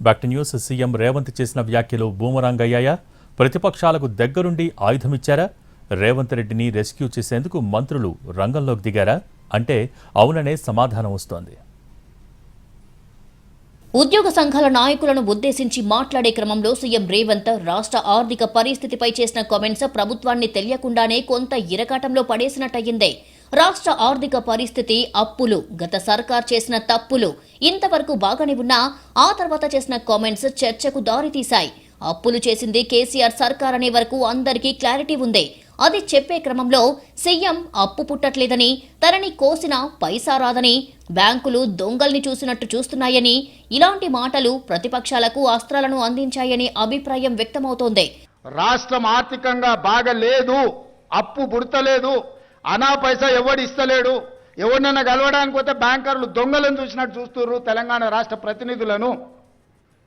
Back to news. CM Revanth చేసిన వ్యాఖ్యలు boomerang అయ్యాయా? ప్రతిపక్షాలకు దగ్గరుండి ఆయుధమిచ్చారా? రేవంత్ రెడ్డిని రెస్క్యూ చేసేందుకు మంత్రులు రంగంలోకి దిగారా అంటే అవుననే సమాధానం వస్తోంది. ఉద్యోగ సంఘాల నాయకులను ఉద్దేశించి మాట్లాడే క్రమంలో సీఎం రేవంత్ రాష్ట్ర ఆర్థిక పరిస్థితిపై చేసిన కామెంట్స్ ప్రభుత్వాన్ని తెలియకుండానే కొంత ఇరకాటంలో పడేసినట్టయిందే. రాష్ట్ర ఆర్థిక పరిస్థితి, అప్పులు, గత సర్కార్ చేసిన తప్పులు ఇంతవరకు బాగానే ఉన్నా ఆ తర్వాత చేసిన కామెంట్స్ చర్చకు దారితీశాయి. అప్పులు చేసింది కేసీఆర్ సర్కార్ అనే వరకు అందరికీ క్లారిటీ ఉంది. అది చెప్పే క్రమంలో సీఎం అప్పు పుట్టట్లేదని, తనని కోసిన పైసా రాదని, బ్యాంకులు దొంగల్ని చూసినట్టు చూస్తున్నాయని, ఇలాంటి మాటలు ప్రతిపక్షాలకు అస్త్రాలను అందించాయని అభిప్రాయం వ్యక్తమవుతోంది. రాష్ట్రం ఆర్థికంగా బాగలేదు, అప్పు పుడతలేదు, అనా పైసా ఎవడు ఇస్తలేడు, ఎవరినైనా కలవడానికి పోతే బ్యాంకర్లు దొంగలను చూసినట్టు చూస్తున్నారు తెలంగాణ రాష్ట్ర ప్రతినిధులను.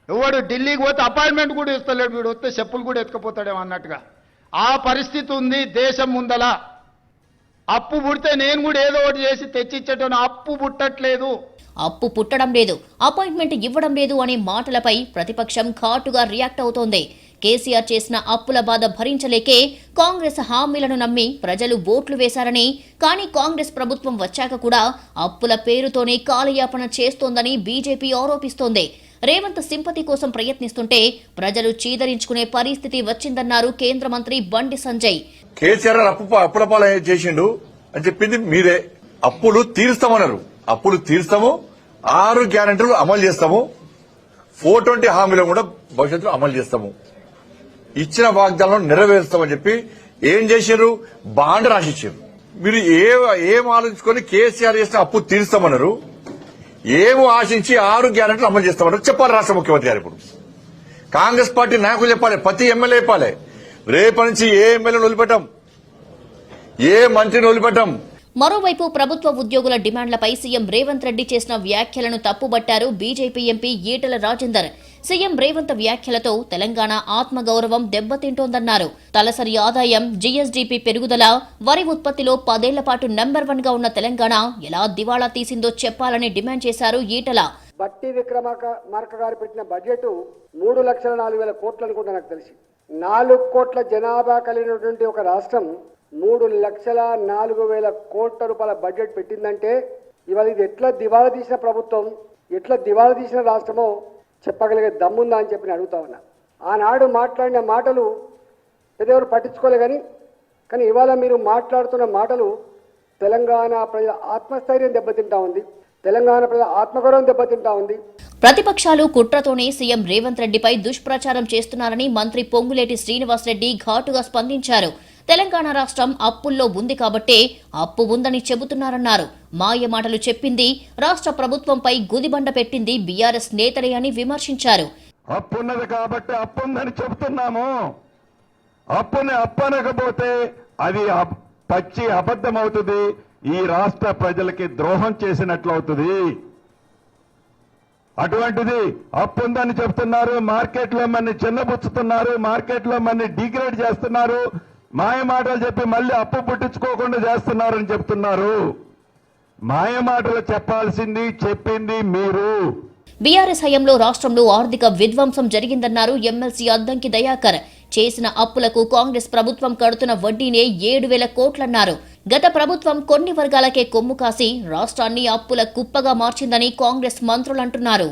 ఎవడు ఢిల్లీకి పోతే అపాయింట్మెంట్ కూడా ఇస్తలేడు, వీడు వస్తే చెప్పులు కూడా ఎత్తుకుపోతాడేమో అన్నట్టుగా ఆ పరిస్థితి ఉంది దేశం ముందల. అప్పు పుడితే నేను కూడా ఏదో ఒకటి చేసి తెచ్చిచ్చేటోను, అప్పు పుట్టట్లేదు, అప్పు పుట్టడం లేదు, అపాయింట్మెంట్ ఇవ్వడం లేదు అనే మాటలపై ప్రతిపక్షం ఘాటుగా రియాక్ట్ అవుతోంది. కేసీఆర్ చేసిన అప్పుల బాధ భరించలేకే కాంగ్రెస్ హామీలను నమ్మి ప్రజలు ఓట్లు వేశారని, కానీ కాంగ్రెస్ ప్రభుత్వం వచ్చాక కూడా అప్పుల పేరుతోనే కాలయాపన చేస్తోందని బీజేపీ ఆరోపిస్తోంది. రేవంత్ సింపతి కోసం ప్రయత్నిస్తుంటే ప్రజలు చీదరించుకునే పరిస్థితి వచ్చిందన్నారు కేంద్ర మంత్రి బండి సంజయ్. కేసీఆర్ అప్పుల పాలు చేసిండు అని చెప్పింది మీరే. అప్పులు తీరుస్తామన్నారు, అప్పులు తీరుస్తాము, 6 గ్యారెంటీలు అమలు చేస్తాము, 420 హామీలు కూడా భవిష్యత్తులో అమలు చేస్తాము, ఇచ్చిన వాగ్దానాలను నెరవేరుస్తామని చెప్పి ఏం చేశారు? బాండ్ రాసిచ్చారు. మీరు ఏం ఆలోచించుకొని కేసీఆర్ చేసిన అప్పు తీరుస్తామన్నారు, ఏమో ఆశించి 6 గ్యారెంటీలు అమలు చేస్తామన్నారు చెప్పాలి రాష్ట్ర ముఖ్యమంత్రి గారు. ఇప్పుడు కాంగ్రెస్ పార్టీ నాయకులు చెప్పాలి, ప్రతి ఎమ్మెల్యే చెప్పాలి, రేపటి నుంచి ఏ ఎమ్మెల్యేను వదిలిపెట్టాం, ఏ మంత్రిని వదిలిపెట్టాం. మరోవైపు ప్రభుత్వ ఉద్యోగుల డిమాండ్లపై సీఎం రేవంత్ రెడ్డి చేసిన వ్యాఖ్యలను తప్పుబట్టారు BJP MP Etela Rajender. CM Revanth వ్యాఖ్యలతో తెలంగాణ ఆత్మగౌరవం దెబ్బతింటోందన్నారు. తలసరి ఆదాయం, జీఎస్డీపీ పెరుగుదల, వరి ఉత్పత్తిలో 10 ఏళ్ల పాటు నెంబర్ 1 గా ఉన్న తెలంగాణ ఎలా దివాళా తీసిందో చెప్పాలని డిమాండ్ చేశారు ఈటెల. బట్టి విక్రమార్క గారు పెట్టిన బడ్జెట్ 3,04,000 కోట్లు అనుకుంటా నాకు తెలిసి. 4 కోట్ల జనాభా కలిగినటువంటి ఒక రాష్ట్రం 3,04,000 కోట్ల రూపాయల బడ్జెట్ పెట్టిందంటే ఇవాళ ఇది ఎట్లా దివాళా తీసిన ప్రభుత్వం, ఎట్లా దివాళా తీసిన రాష్ట్రమో చెప్పగలిగే దమ్ముందా అని చెప్పి అడుగుతా ఉన్నా. ఆనాడు మాట్లాడిన మాటలు పెద్దెవరు పట్టించుకోలే కానీ ఇవాళ మీరు మాట్లాడుతున్న మాటలు తెలంగాణ ప్రజల ఆత్మస్థైర్యం దెబ్బతింటా ఉంది, తెలంగాణ ప్రజల ఆత్మగౌరవం దెబ్బతింటా ఉంది. ప్రతిపక్షాలు కుట్రతోనే సీఎం రేవంత్ రెడ్డిపై దుష్ప్రచారం చేస్తున్నారని మంత్రి పొంగులేటి శ్రీనివాసరెడ్డి ఘాటుగా స్పందించారు. తెలంగాణ రాష్ట్రం అప్పుల్లో ఉంది కాబట్టే అప్పు ఉందని చెబుతున్నారన్నారు. మాయ మాటలు చెప్పింది రాష్ట్ర ప్రభుత్వంపై గుదిబండ పెట్టింది బీఆర్ఎస్ నేతలే అని విమర్శించారు. అప్పున్నది కాబట్టి అప్పుందని చెబుతున్నాము, అప్పుని అప్పనకపోతే అది పచ్చి అబద్ధం అవుతుంది, ఈ రాష్ట్ర ప్రజలకి ద్రోహం చేసినట్లు అవుతుంది. అటువంటిది అప్పుందని చెప్తున్నారు, మార్కెట్లో మన్ని చిన్నబుచ్చుతున్నారు, మార్కెట్లో మన్ని డిగ్రేడ్ చేస్తున్నారు, మాయ మాటలు చెప్పి మళ్ళీ అప్పు పుట్టించుకోకుండా చేస్తున్నారని చెప్తున్నారు. మాయ మాటలు చెప్పాల్సింది చెప్పింది మీరు. బీఆర్ఎస్ హయాంలో రాష్ట్రంలో ఆర్థిక విధ్వంసం జరిగిందన్నారు ఎమ్మెల్సీ అద్దంకి దయాకర్. చేసిన అప్పులకు కాంగ్రెస్ ప్రభుత్వం కడుతున్న వడ్డీనే 7,000 కోట్లన్నారు. గత ప్రభుత్వం కొన్ని వర్గాలకే కొమ్ము కాసి రాష్ట్రాన్ని అప్పుల కుప్పగా మార్చిందని కాంగ్రెస్ మంత్రులంటున్నారు.